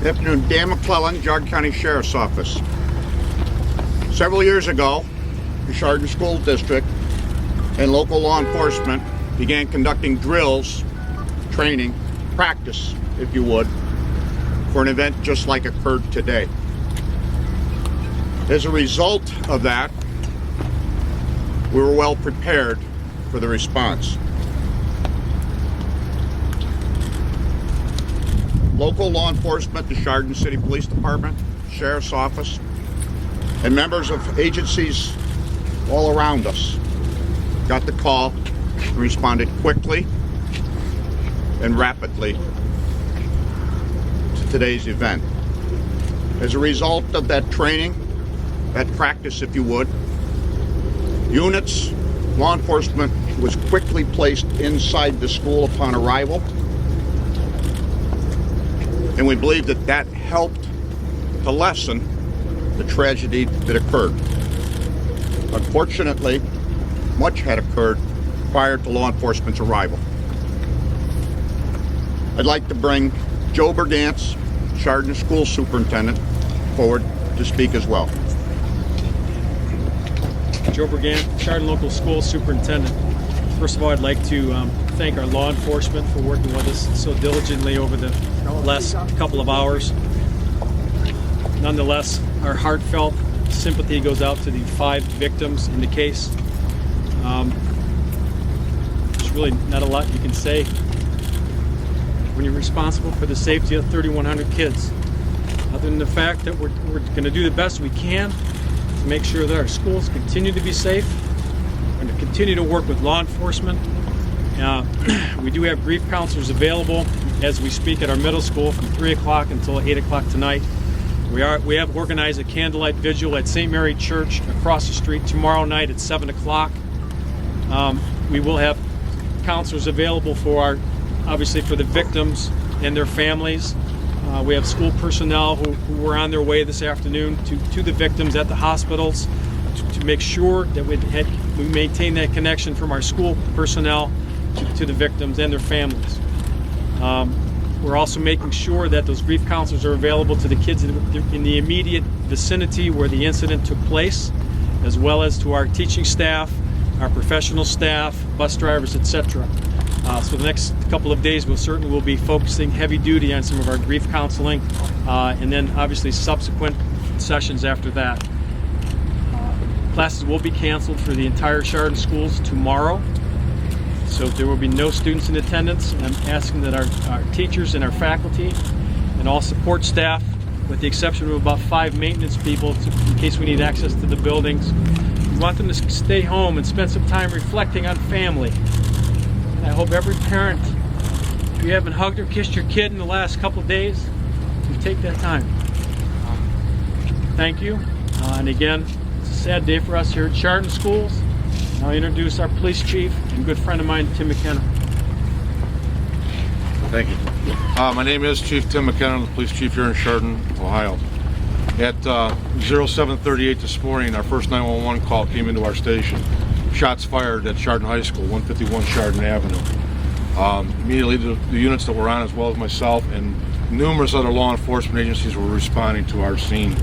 Good afternoon, Dan McClellan, Geauga County Sheriff's Office. Several years ago, the Chardon School District and local law enforcement began conducting drills, training, practice, if you would, for an event just like occurred today. As a result of that, we were well prepared for the response. Local law enforcement, the Chardon City Police Department, Sheriff's Office, and members of agencies all around us got the call and responded quickly and rapidly to today's event. As a result of that training, that practice, if you would, units, law enforcement was quickly placed inside the school upon arrival. And we believe that that helped to lessen the tragedy that occurred. Unfortunately, much had occurred prior to law enforcement's arrival. I'd like to bring Joe Bergantz, Chardon School Superintendent, forward to speak as well. Joe Bergantz, Chardon Local School Superintendent. First of all, I'd like to thank our law enforcement for working with us so diligently over the last couple of hours. Nonetheless, our heartfelt sympathy goes out to the 5 victims in the case. There's really not a lot you can say when you're responsible for the safety of 3,100 kids, other than the fact that we're going to do the best we can to make sure that our schools continue to be safe and to continue to work with law enforcement. We do have grief counselors available as we speak at our middle school from 3 o'clock until 8 o'clock tonight. We have organized a candlelight vigil at St. Mary Church across the street tomorrow night at 7 o'clock. We will have counselors available for obviously for the victims and their families. We have school personnel who were on their way this afternoon to the victims at the hospitals to make sure that we maintain that connection from our school personnel to the victims and their families. We're also making sure that those grief counselors are available to the kids in the immediate vicinity where the incident took place, as well as to our teaching staff, our professional staff, bus drivers, etc. So the next couple of days we'll be focusing heavy duty on some of our grief counseling, and then obviously subsequent sessions after that. Classes will be canceled for the entire Chardon Schools tomorrow. So there will be no students in attendance, and I'm asking that our teachers and our faculty and all support staff, with the exception of about 5 maintenance people in case we need access to the buildings, we want them to stay home and spend some time reflecting on family. And I hope every parent, if you haven't hugged or kissed your kid in the last couple of days, you take that time. Thank you. And again, it's a sad day for us here at Chardon Schools. I'll introduce our police chief and good friend of mine, Tim McKenna. Thank you. My name is Chief Tim McKenna, the police chief here in Chardon, Ohio. At 07:38 this morning, our first 911 call came into our station. Shots fired at Chardon High School, 151 Chardon Avenue. Immediately, the units that were on, as well as myself and numerous other law enforcement agencies, were responding to our scene.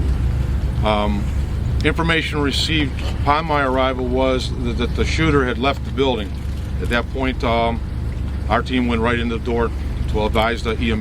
Information received upon my arrival was that the shooter had left the building. At that point, our team went right into the door to advise the EMS